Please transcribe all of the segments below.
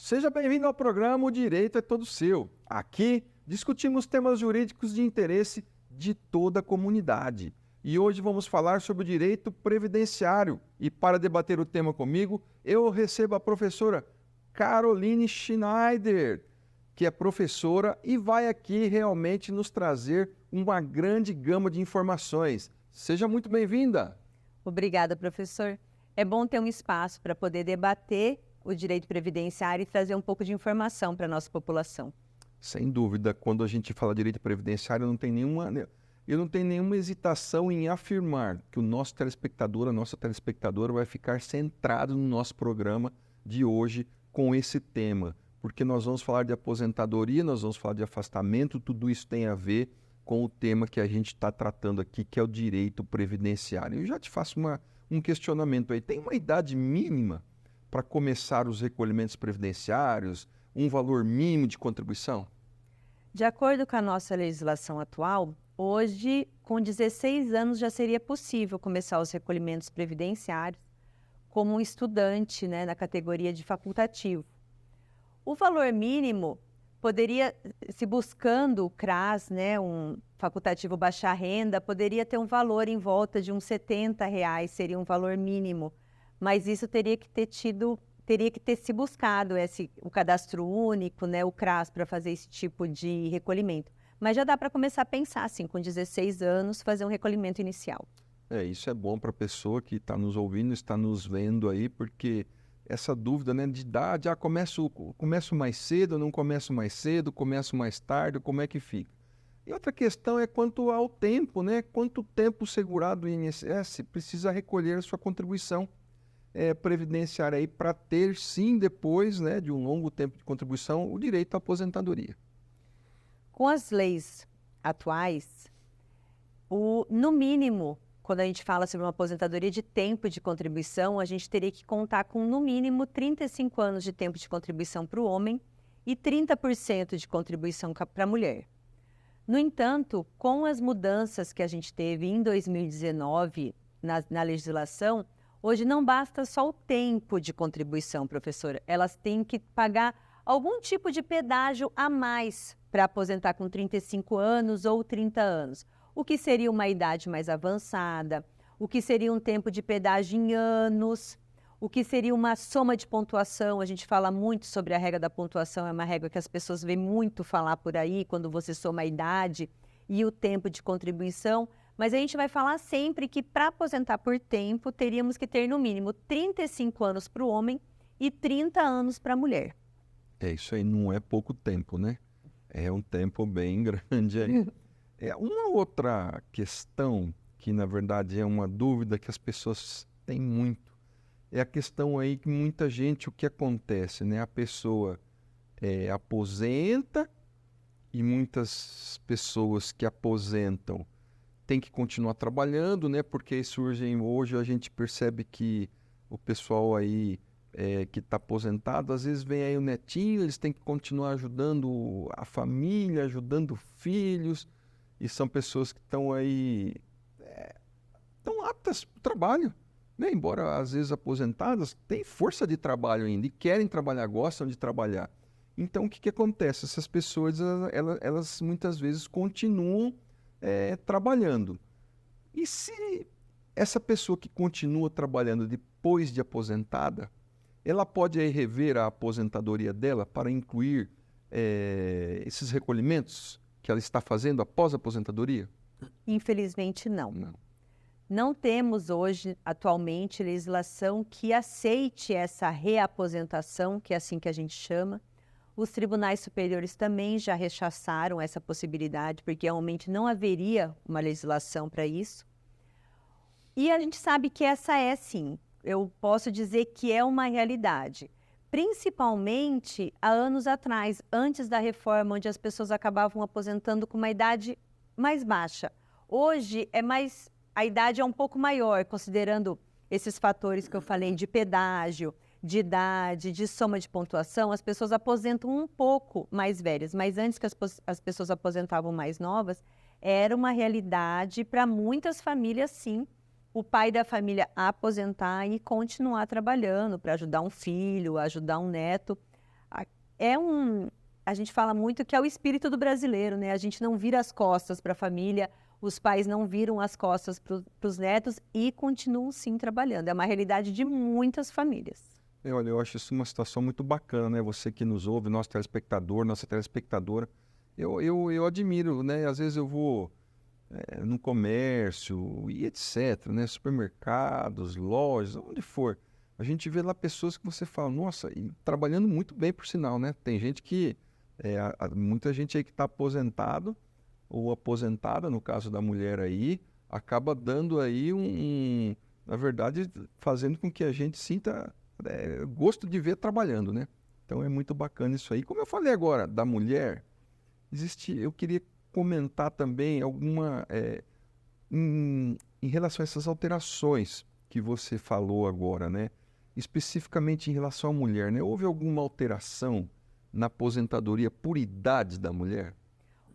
Seja bem-vindo ao programa O Direito é Todo Seu. Aqui discutimos temas jurídicos de interesse de toda a comunidade. E hoje vamos falar sobre o direito previdenciário. E para debater o tema comigo, eu recebo a professora Caroline Schneider, que é professora e vai aqui realmente nos trazer uma grande gama de informações. Seja muito bem-vinda. Obrigada, professor. É bom ter um espaço para poder debater o direito previdenciário e trazer um pouco de informação para a nossa população. Sem dúvida, quando a gente fala direito previdenciário, eu não tenho nenhuma hesitação em afirmar que o nosso telespectador, a nossa telespectadora vai ficar centrado no nosso programa de hoje com esse tema, porque nós vamos falar de aposentadoria, nós vamos falar de afastamento, tudo isso tem a ver com o tema que a gente está tratando aqui, que é o direito previdenciário. Eu já te faço um questionamento aí. Tem uma idade mínima para começar os recolhimentos previdenciários, um valor mínimo de contribuição? De acordo com a nossa legislação atual, hoje, com 16 anos, já seria possível começar os recolhimentos previdenciários como um estudante, na categoria de facultativo. O valor mínimo poderia, se buscando o CRAS, um facultativo baixa renda, poderia ter um valor em volta de uns R$70, seria um valor mínimo. Mas isso teria que ter se buscado o cadastro único, o CRAS, para fazer esse tipo de recolhimento. Mas já dá para começar a pensar, assim, com 16 anos, fazer um recolhimento inicial. Isso é bom para a pessoa que está nos ouvindo, está nos vendo aí, porque essa dúvida de idade, começo mais cedo, não começo mais cedo, começo mais tarde, como é que fica? E outra questão é quanto ao tempo, Quanto tempo o segurado do INSS precisa recolher a sua contribuição previdenciária aí para ter, sim, depois de um longo tempo de contribuição, o direito à aposentadoria. Com as leis atuais, no mínimo, quando a gente fala sobre uma aposentadoria de tempo de contribuição, a gente teria que contar com, no mínimo, 35 anos de tempo de contribuição para o homem e 30% de contribuição para a mulher. No entanto, com as mudanças que a gente teve em 2019 na legislação, hoje não basta só o tempo de contribuição, professora. Elas têm que pagar algum tipo de pedágio a mais para aposentar com 35 anos ou 30 anos. O que seria uma idade mais avançada, o que seria um tempo de pedágio em anos, o que seria uma soma de pontuação. A gente fala muito sobre a regra da pontuação, é uma regra que as pessoas veem muito falar por aí, quando você soma a idade e o tempo de contribuição. Mas a gente vai falar sempre que para aposentar por tempo, teríamos que ter no mínimo 35 anos para o homem e 30 anos para a mulher. Isso aí não é pouco tempo, É um tempo bem grande aí. Uma outra questão que, na verdade, é uma dúvida que as pessoas têm muito, é a questão aí que muita gente, o que acontece, A pessoa aposenta e muitas pessoas que aposentam têm que continuar trabalhando, Porque hoje a gente percebe que o pessoal aí que está aposentado, às vezes vem aí o netinho, eles têm que continuar ajudando a família, ajudando filhos, e são pessoas que estão aí tão aptas para o trabalho, Embora às vezes aposentadas, têm força de trabalho ainda e querem trabalhar, gostam de trabalhar. Então o que acontece? Essas pessoas elas muitas vezes continuam trabalhando. E se essa pessoa que continua trabalhando depois de aposentada, ela pode aí rever a aposentadoria dela para incluir esses recolhimentos que ela está fazendo após a aposentadoria? Infelizmente, não. Não temos hoje, atualmente, legislação que aceite essa reaposentação, que é assim que a gente chama. Os tribunais superiores também já rechaçaram essa possibilidade, porque realmente não haveria uma legislação para isso. E a gente sabe que essa é, sim, eu posso dizer que é uma realidade. Principalmente há anos atrás, antes da reforma, onde as pessoas acabavam aposentando com uma idade mais baixa. Hoje a idade é um pouco maior, considerando esses fatores que eu falei de pedágio, de idade, de soma de pontuação, as pessoas aposentam um pouco mais velhas, mas antes que as pessoas aposentavam mais novas, era uma realidade para muitas famílias, sim, o pai da família aposentar e continuar trabalhando para ajudar um filho, ajudar um neto. A gente fala muito que é o espírito do brasileiro, né? A gente não vira as costas para a família, os pais não viram as costas para os netos e continuam sim trabalhando. É uma realidade de muitas famílias. Olha, eu acho isso uma situação muito bacana, né? Você que nos ouve, nosso telespectador, nossa telespectadora, eu admiro, né? Às vezes eu vou no comércio e etc, né? Supermercados, lojas, onde for. A gente vê lá pessoas que você fala, nossa, e trabalhando muito bem, por sinal, né? Tem gente que, muita gente aí que está aposentado ou aposentada, no caso da mulher aí, acaba dando aí na verdade, fazendo com que a gente sinta gosto de ver trabalhando, né? Então é muito bacana isso aí. Como eu falei agora da mulher, eu queria comentar também em relação a essas alterações que você falou agora, né? Especificamente em relação à mulher, né? Houve alguma alteração na aposentadoria por idade da mulher?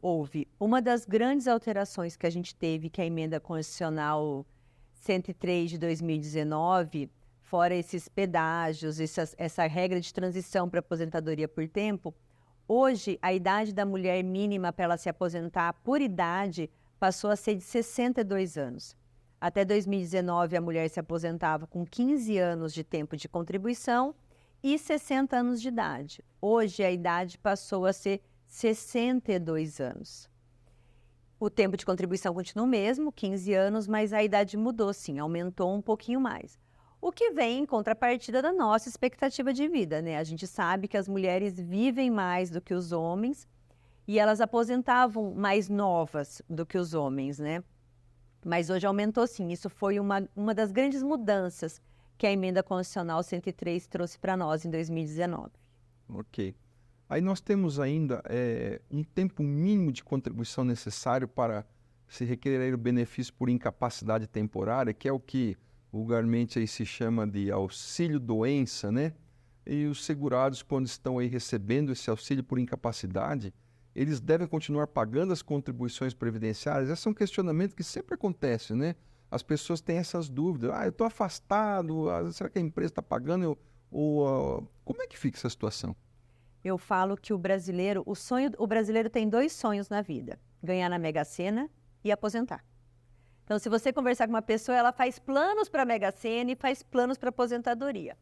Houve. Uma das grandes alterações que a gente teve, que é a Emenda Constitucional 103 de 2019, fora esses pedágios, essa regra de transição para aposentadoria por tempo, hoje a idade da mulher mínima para ela se aposentar por idade passou a ser de 62 anos. Até 2019, a mulher se aposentava com 15 anos de tempo de contribuição e 60 anos de idade. Hoje, a idade passou a ser 62 anos. O tempo de contribuição continua o mesmo, 15 anos, mas a idade mudou sim, aumentou um pouquinho mais. O que vem em contrapartida da nossa expectativa de vida, né? A gente sabe que as mulheres vivem mais do que os homens e elas aposentavam mais novas do que os homens, né? Mas hoje aumentou sim, isso foi uma das grandes mudanças que a Emenda Constitucional 103 trouxe para nós em 2019. Ok. Aí nós temos ainda um tempo mínimo de contribuição necessário para se requerer o benefício por incapacidade temporária, que é o que vulgarmente aí se chama de auxílio-doença, né? E os segurados, quando estão aí recebendo esse auxílio por incapacidade, eles devem continuar pagando as contribuições previdenciárias? Esse é um questionamento que sempre acontece, né? As pessoas têm essas dúvidas. Eu estou afastado, será que a empresa está pagando? Como é que fica essa situação? Eu falo que o brasileiro tem 2 sonhos na vida: ganhar na Mega Sena e aposentar. Então, se você conversar com uma pessoa, ela faz planos para a Mega Sena e faz planos para aposentadoria.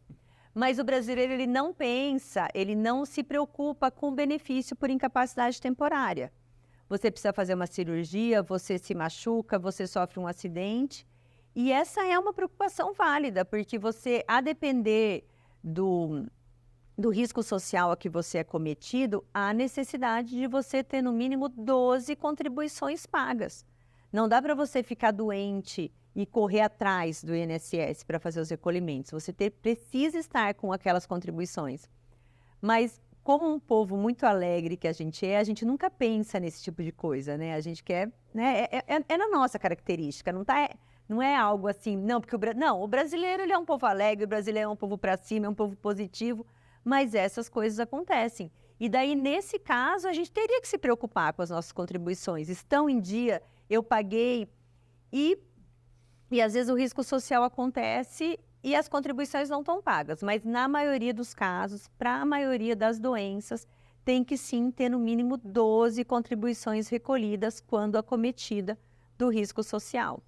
Mas o brasileiro, ele não pensa, ele não se preocupa com o benefício por incapacidade temporária. Você precisa fazer uma cirurgia, você se machuca, você sofre um acidente. E essa é uma preocupação válida, porque você, a depender do risco social a que você é cometido, há necessidade de você ter no mínimo 12 contribuições pagas. Não dá para você ficar doente e correr atrás do INSS para fazer os recolhimentos. Você precisa estar com aquelas contribuições. Mas, como um povo muito alegre que a gente nunca pensa nesse tipo de coisa, né? A gente quer, né? É na nossa característica, não é algo assim, não, porque o brasileiro ele é um povo alegre, o brasileiro é um povo para cima, é um povo positivo, mas essas coisas acontecem. E daí, nesse caso, a gente teria que se preocupar com as nossas contribuições. Estão em dia, eu paguei e às vezes o risco social acontece e as contribuições não estão pagas. Mas na maioria dos casos, para a maioria das doenças, tem que sim ter no mínimo 12 contribuições recolhidas quando acometida do risco social.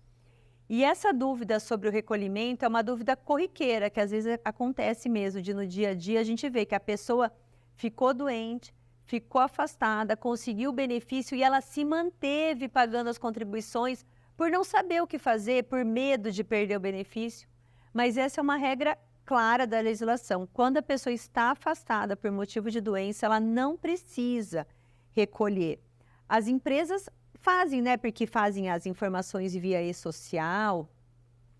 E essa dúvida sobre o recolhimento é uma dúvida corriqueira, que às vezes acontece mesmo, de no dia a dia a gente vê que a pessoa ficou doente, ficou afastada, conseguiu o benefício e ela se manteve pagando as contribuições por não saber o que fazer, por medo de perder o benefício. Mas essa é uma regra clara da legislação. Quando a pessoa está afastada por motivo de doença, ela não precisa recolher. As empresas fazem, né? Porque fazem as informações via e-social,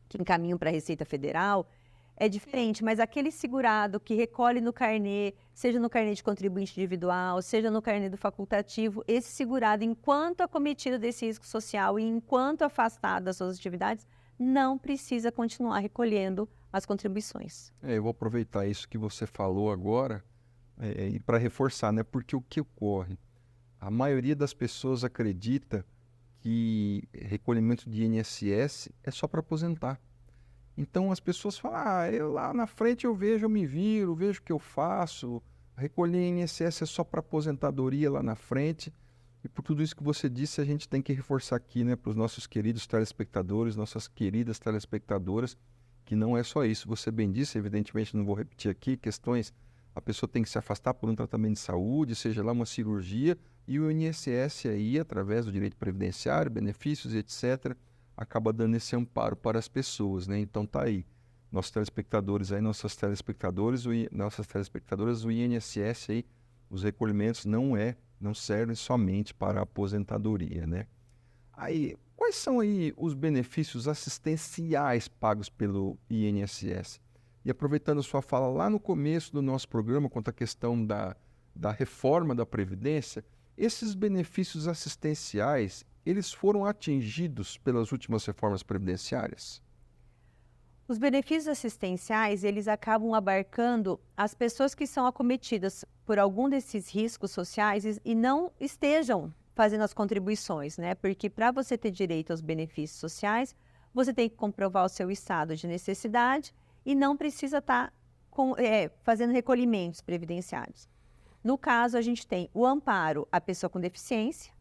que encaminham para a Receita Federal, é diferente, mas aquele segurado que recolhe no carnê, seja no carnê de contribuinte individual, seja no carnê do facultativo, esse segurado, enquanto acometido desse risco social e enquanto afastado das suas atividades, não precisa continuar recolhendo as contribuições. Eu vou aproveitar isso que você falou agora e para reforçar, né? Porque o que ocorre? A maioria das pessoas acredita que recolhimento de INSS é só para aposentar. Então as pessoas falam, eu lá na frente eu vejo, eu me viro, vejo o que eu faço, recolher INSS é só para aposentadoria lá na frente. E por tudo isso que você disse, a gente tem que reforçar aqui, né, para os nossos queridos telespectadores, nossas queridas telespectadoras, que não é só isso. Você bem disse, evidentemente, não vou repetir aqui, questões, a pessoa tem que se afastar por um tratamento de saúde, seja lá uma cirurgia, e o INSS aí, através do direito previdenciário, benefícios, etc., acaba dando esse amparo para as pessoas, né? Então tá aí. Nossos telespectadores aí, nossas telespectadoras, o INSS aí, os recolhimentos não servem somente para a aposentadoria, né? Aí, quais são aí os benefícios assistenciais pagos pelo INSS? E aproveitando a sua fala lá no começo do nosso programa, quanto à questão da reforma da Previdência, esses benefícios assistenciais, eles foram atingidos pelas últimas reformas previdenciárias? Os benefícios assistenciais, eles acabam abarcando as pessoas que são acometidas por algum desses riscos sociais e não estejam fazendo as contribuições, né? Porque para você ter direito aos benefícios sociais, você tem que comprovar o seu estado de necessidade e não precisa estar fazendo recolhimentos previdenciários. No caso, a gente tem o amparo à pessoa com deficiência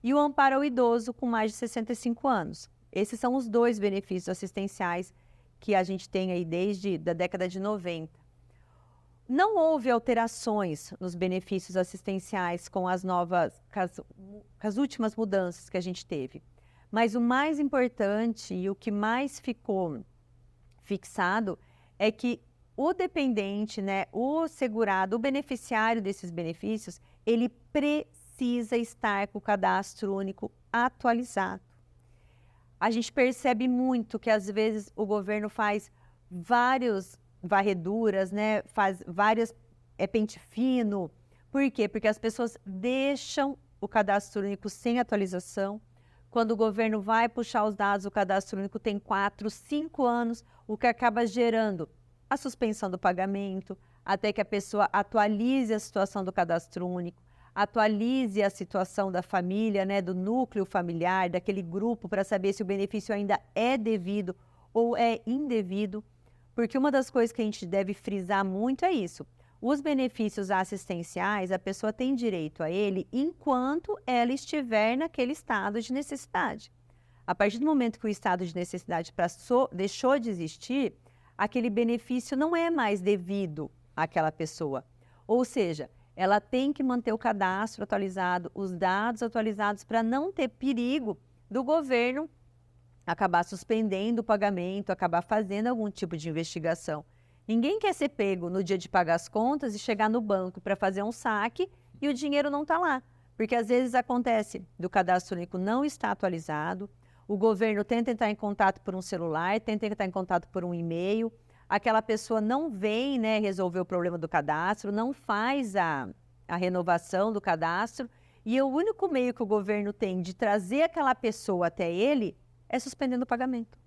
e o amparo ao idoso com mais de 65 anos. Esses são os dois benefícios assistenciais que a gente tem aí desde a década de 90. Não houve alterações nos benefícios assistenciais com as últimas mudanças que a gente teve. Mas o mais importante e o que mais ficou fixado é que o dependente, né, o segurado, o beneficiário desses benefícios, ele precisa estar com o cadastro único atualizado. A gente percebe muito que, às vezes, o governo faz várias varreduras, né? Faz várias pente fino. Por quê? Porque as pessoas deixam o cadastro único sem atualização. Quando o governo vai puxar os dados, o cadastro único tem 4, 5 anos, o que acaba gerando a suspensão do pagamento, até que a pessoa atualize a situação do cadastro único, atualize a situação da família, né, do núcleo familiar, daquele grupo, para saber se o benefício ainda é devido ou é indevido. Porque uma das coisas que a gente deve frisar muito é isso. Os benefícios assistenciais, a pessoa tem direito a ele enquanto ela estiver naquele estado de necessidade. A partir do momento que o estado de necessidade deixou de existir, aquele benefício não é mais devido àquela pessoa. Ou seja, ela tem que manter o cadastro atualizado, os dados atualizados, para não ter perigo do governo acabar suspendendo o pagamento, acabar fazendo algum tipo de investigação. Ninguém quer ser pego no dia de pagar as contas e chegar no banco para fazer um saque e o dinheiro não está lá. Porque às vezes acontece do cadastro único não estar atualizado, o governo tenta entrar em contato por um celular, tenta entrar em contato por um e-mail, aquela pessoa não vem, né, resolver o problema do cadastro, não faz a renovação do cadastro, e o único meio que o governo tem de trazer aquela pessoa até ele é suspendendo o pagamento.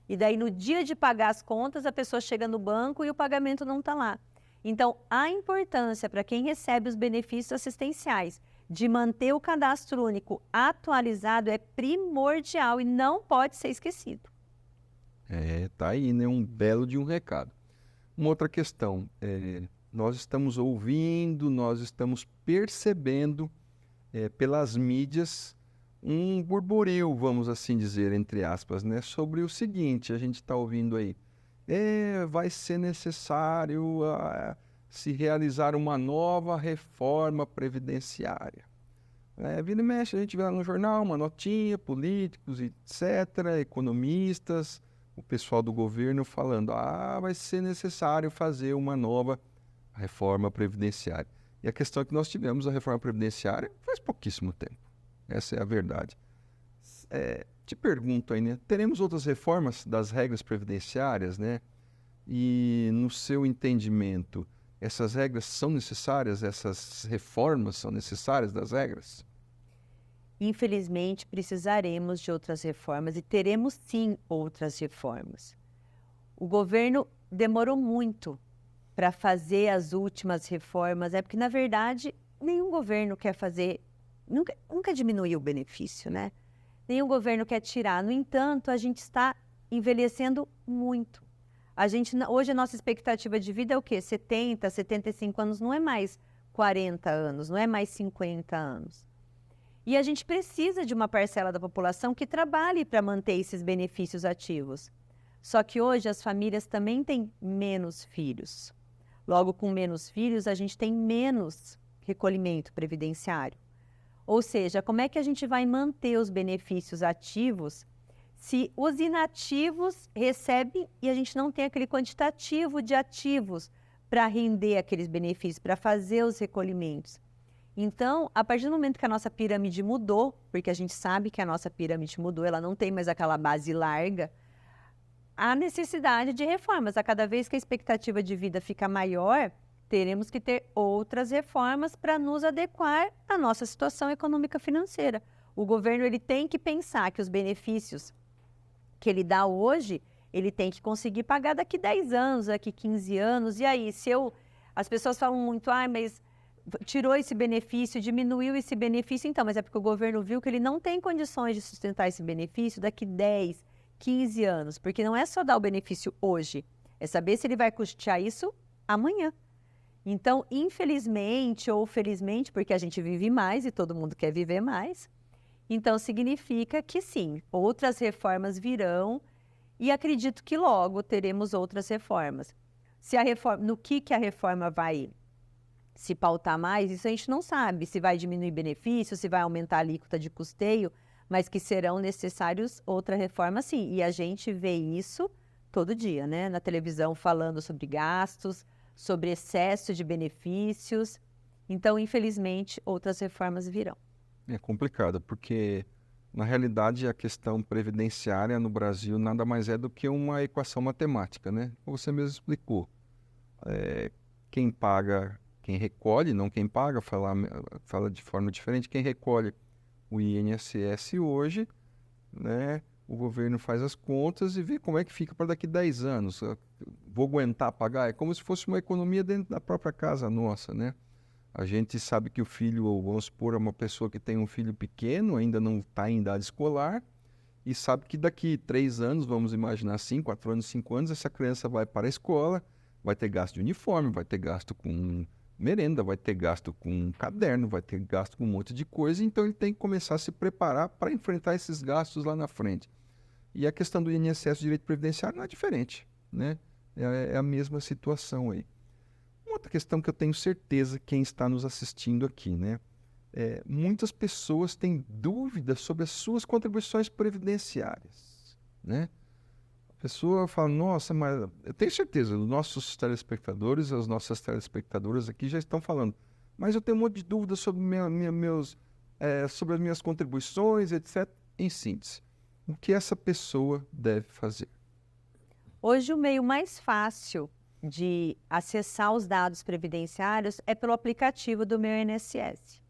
E daí, no dia de pagar as contas, a pessoa chega no banco e o pagamento não está lá. Então, a importância para quem recebe os benefícios assistenciais de manter o cadastro único atualizado é primordial e não pode ser esquecido. Tá aí, né? Um belo de um recado. Uma outra questão, nós estamos ouvindo, nós estamos percebendo pelas mídias um burburinho, vamos assim dizer, entre aspas, né? Sobre o seguinte, a gente está ouvindo aí, vai ser necessário se realizar uma nova reforma previdenciária. Vira e mexe, a gente vê lá no jornal uma notinha, políticos, etc., economistas, o pessoal do governo falando, vai ser necessário fazer uma nova reforma previdenciária. E a questão é que nós tivemos a reforma previdenciária faz pouquíssimo tempo. Essa é a verdade. Te pergunto aí, né? Teremos outras reformas das regras previdenciárias, né? E no seu entendimento, essas regras são necessárias? Essas reformas são necessárias das regras? Infelizmente, precisaremos de outras reformas e teremos sim outras reformas. O governo demorou muito para fazer as últimas reformas, porque, na verdade, nenhum governo quer fazer, nunca diminuiu o benefício, né? Nenhum governo quer tirar. No entanto, a gente está envelhecendo muito. Hoje a nossa expectativa de vida é o quê? 70, 75 anos, não é mais 40 anos, não é mais 50 anos. E a gente precisa de uma parcela da população que trabalhe para manter esses benefícios ativos. Só que hoje as famílias também têm menos filhos. Logo, com menos filhos, a gente tem menos recolhimento previdenciário. Ou seja, como é que a gente vai manter os benefícios ativos se os inativos recebem e a gente não tem aquele quantitativo de ativos para render aqueles benefícios, para fazer os recolhimentos? Então, a partir do momento que a nossa pirâmide mudou, porque a gente sabe que a nossa pirâmide mudou, ela não tem mais aquela base larga, há necessidade de reformas. A cada vez que a expectativa de vida fica maior, teremos que ter outras reformas para nos adequar à nossa situação econômica financeira. O governo ele tem que pensar que os benefícios que ele dá hoje, ele tem que conseguir pagar daqui 10 anos, daqui 15 anos. E aí, as pessoas falam muito, mas tirou esse benefício, diminuiu esse benefício. Então, mas é porque o governo viu que ele não tem condições de sustentar esse benefício daqui 10, 15 anos. Porque não é só dar o benefício hoje, é saber se ele vai custear isso amanhã. Então, infelizmente ou felizmente, porque a gente vive mais e todo mundo quer viver mais, então significa que sim, outras reformas virão e acredito que logo teremos outras reformas. No que a reforma vai se pautar mais, isso a gente não sabe, se vai diminuir benefícios, se vai aumentar a alíquota de custeio, mas que serão necessários outra reforma sim. E a gente vê isso todo dia, né? Na televisão falando sobre gastos, sobre excesso de benefícios. Então, infelizmente, outras reformas virão. É complicado, porque, na realidade, a questão previdenciária no Brasil nada mais é do que uma equação matemática, né? Como você mesmo explicou. Quem paga, quem recolhe, não quem paga, fala de forma diferente, quem recolhe o INSS hoje, né? O governo faz as contas e vê como é que fica para daqui 10 anos. Vou aguentar pagar? É como se fosse uma economia dentro da própria casa nossa, né? A gente sabe que o filho, vamos supor, é uma pessoa que tem um filho pequeno, ainda não está em idade escolar, e sabe que daqui 3 anos, vamos imaginar assim, 4 anos, 5 anos, essa criança vai para a escola, vai ter gasto de uniforme, vai ter gasto com merenda, vai ter gasto com caderno, vai ter gasto com um monte de coisa, então ele tem que começar a se preparar para enfrentar esses gastos lá na frente. E a questão do INSS, do direito previdenciário, não é diferente, né? É a mesma situação aí. Uma outra questão que eu tenho certeza quem está nos assistindo aqui, né? Muitas pessoas têm dúvidas sobre as suas contribuições previdenciárias, né? A pessoa fala, nossa, mas eu tenho certeza, os nossos telespectadores, as nossas telespectadoras aqui já estão falando, mas eu tenho um monte de dúvidas sobre, sobre as minhas contribuições, etc. Em síntese, o que essa pessoa deve fazer? Hoje o meio mais fácil de acessar os dados previdenciários é pelo aplicativo do Meu INSS.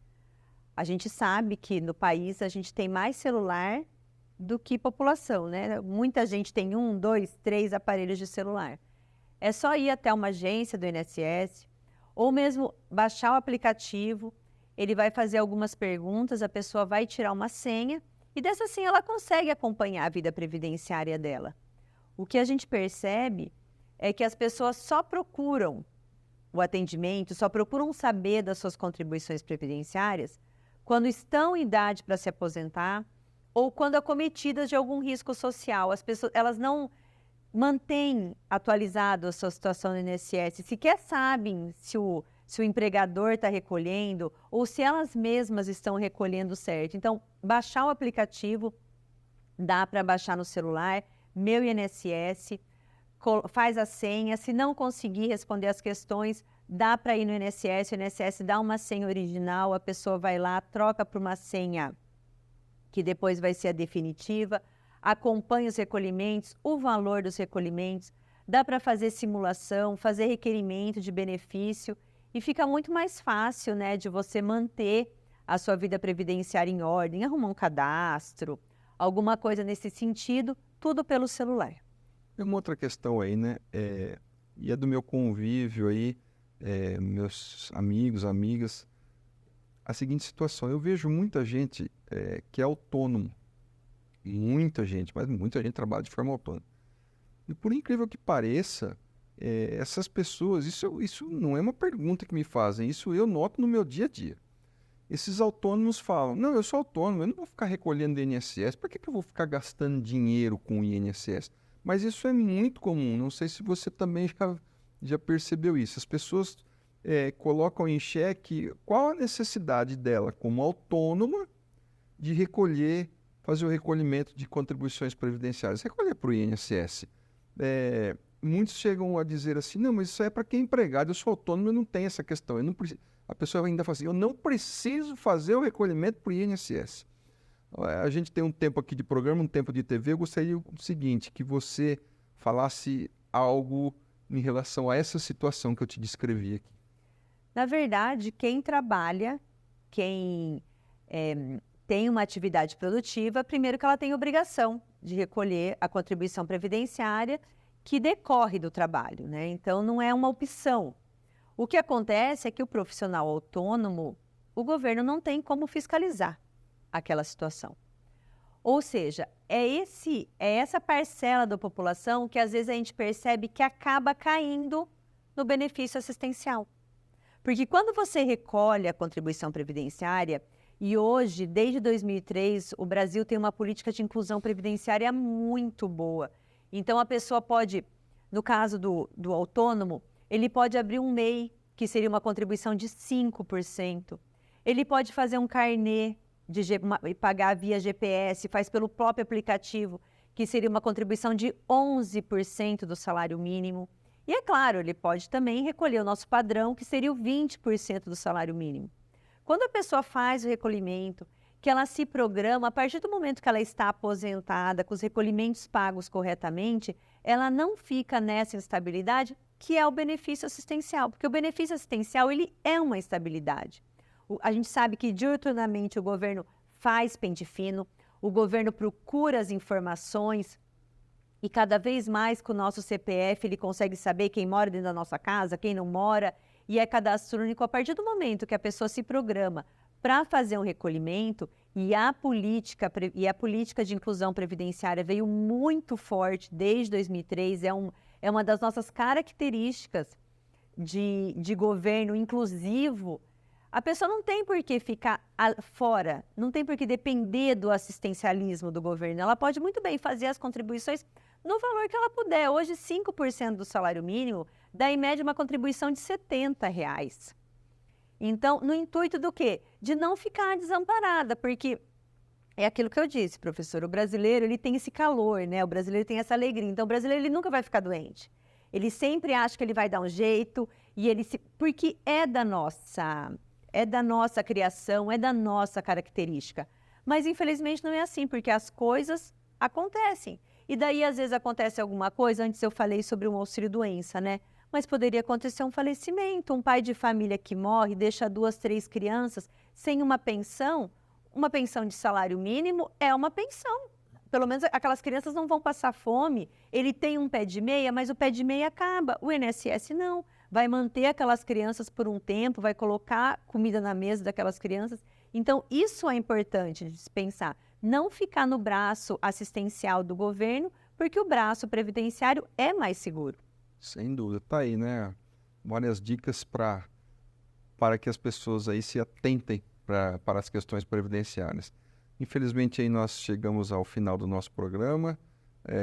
A gente sabe que no país a gente tem mais celular do que população, né? Muita gente tem 1, 2, 3 aparelhos de celular. É só ir até uma agência do INSS ou mesmo baixar o aplicativo, ele vai fazer algumas perguntas, a pessoa vai tirar uma senha e dessa senha ela consegue acompanhar a vida previdenciária dela. O que a gente percebe é que as pessoas só procuram o atendimento, só procuram saber das suas contribuições previdenciárias quando estão em idade para se aposentar ou quando acometidas de algum risco social. As pessoas, elas não mantêm atualizado a sua situação no INSS, sequer sabem se o empregador está recolhendo ou se elas mesmas estão recolhendo certo. Então, baixar o aplicativo, dá para baixar no celular, Meu INSS, faz a senha, se não conseguir responder as questões, dá para ir no INSS, o INSS dá uma senha original, a pessoa vai lá, troca por uma senha que depois vai ser a definitiva, acompanha os recolhimentos, o valor dos recolhimentos, dá para fazer simulação, fazer requerimento de benefício e fica muito mais fácil, né, de você manter a sua vida previdenciária em ordem, arrumar um cadastro, alguma coisa nesse sentido, tudo pelo celular. Tem uma outra questão aí, né? E é do meu convívio aí, meus amigos, amigas, a seguinte situação. Eu vejo muita gente que é autônomo, muita gente, mas muita gente trabalha de forma autônoma. E por incrível que pareça, essas pessoas, isso não é uma pergunta que me fazem, isso eu noto no meu dia a dia. Esses autônomos falam, não, eu sou autônomo, eu não vou ficar recolhendo INSS, por que eu vou ficar gastando dinheiro com o INSS? Mas isso é muito comum, não sei se você também já percebeu isso. As pessoas colocam em xeque qual a necessidade dela como autônoma de fazer o recolhimento de contribuições previdenciárias, recolher para o INSS. Muitos chegam a dizer assim, não, mas isso é para quem é empregado, eu sou autônomo, eu não tenho essa questão. A pessoa ainda fala assim, eu não preciso fazer o recolhimento para o INSS. A gente tem um tempo aqui de programa, um tempo de TV, eu gostaria o seguinte, que você falasse algo em relação a essa situação que eu te descrevi aqui. Na verdade, quem trabalha, quem tem uma atividade produtiva, primeiro que ela tem obrigação de recolher a contribuição previdenciária que decorre do trabalho, né? Então, não é uma opção. O que acontece é que o profissional autônomo, o governo não tem como fiscalizar aquela situação. Ou seja, é essa parcela da população que às vezes a gente percebe que acaba caindo no benefício assistencial. Porque quando você recolhe a contribuição previdenciária, e hoje, desde 2003, o Brasil tem uma política de inclusão previdenciária muito boa. Então, a pessoa pode, no caso do autônomo, ele pode abrir um MEI, que seria uma contribuição de 5%. Ele pode fazer um carnê e pagar via GPS, faz pelo próprio aplicativo, que seria uma contribuição de 11% do salário mínimo. E é claro, ele pode também recolher o nosso padrão, que seria o 20% do salário mínimo. Quando a pessoa faz o recolhimento, que ela se programa, a partir do momento que ela está aposentada, com os recolhimentos pagos corretamente, ela não fica nessa instabilidade, que é o benefício assistencial. Porque o benefício assistencial, ele é uma estabilidade. A gente sabe que diuturnamente o governo faz pente fino, o governo procura as informações e cada vez mais com o nosso CPF ele consegue saber quem mora dentro da nossa casa, quem não mora, e é cadastro único. A partir do momento que a pessoa se programa para fazer um recolhimento, e a política de inclusão previdenciária veio muito forte desde 2003, é uma das nossas características de governo inclusivo. A pessoa não tem por que ficar fora, não tem por que depender do assistencialismo do governo. Ela pode muito bem fazer as contribuições no valor que ela puder. Hoje, 5% do salário mínimo dá, em média, uma contribuição de R$70. Então, no intuito do quê? De não ficar desamparada, porque é aquilo que eu disse, professor, o brasileiro ele tem esse calor, né? O brasileiro tem essa alegria, então o brasileiro ele nunca vai ficar doente. Ele sempre acha que ele vai dar um jeito, porque é da nossa criação, é da nossa característica. Mas, infelizmente, não é assim, porque as coisas acontecem. E daí, às vezes, acontece alguma coisa, antes eu falei sobre um auxílio-doença, né? Mas poderia acontecer um falecimento, um pai de família que morre, deixa 2, 3 crianças sem uma pensão de salário mínimo é uma pensão. Pelo menos aquelas crianças não vão passar fome. Ele tem um pé de meia, mas o pé de meia acaba. O INSS não. Vai manter aquelas crianças por um tempo, vai colocar comida na mesa daquelas crianças. Então, isso é importante de se pensar. Não ficar no braço assistencial do governo, porque o braço previdenciário é mais seguro. Sem dúvida, tá aí, né? Várias dicas para que as pessoas aí se atentem para as questões previdenciárias. Infelizmente, aí nós chegamos ao final do nosso programa.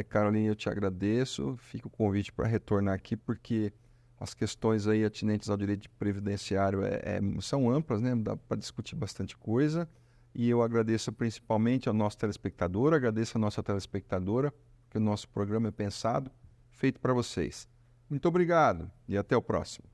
Carolina, eu te agradeço. Fica o convite para retornar aqui, porque as questões aí atinentes ao direito previdenciário são amplas, né? Dá para discutir bastante coisa. E eu agradeço principalmente ao nosso telespectador, agradeço a nossa telespectadora, que o nosso programa é pensado, feito para vocês. Muito obrigado e até o próximo.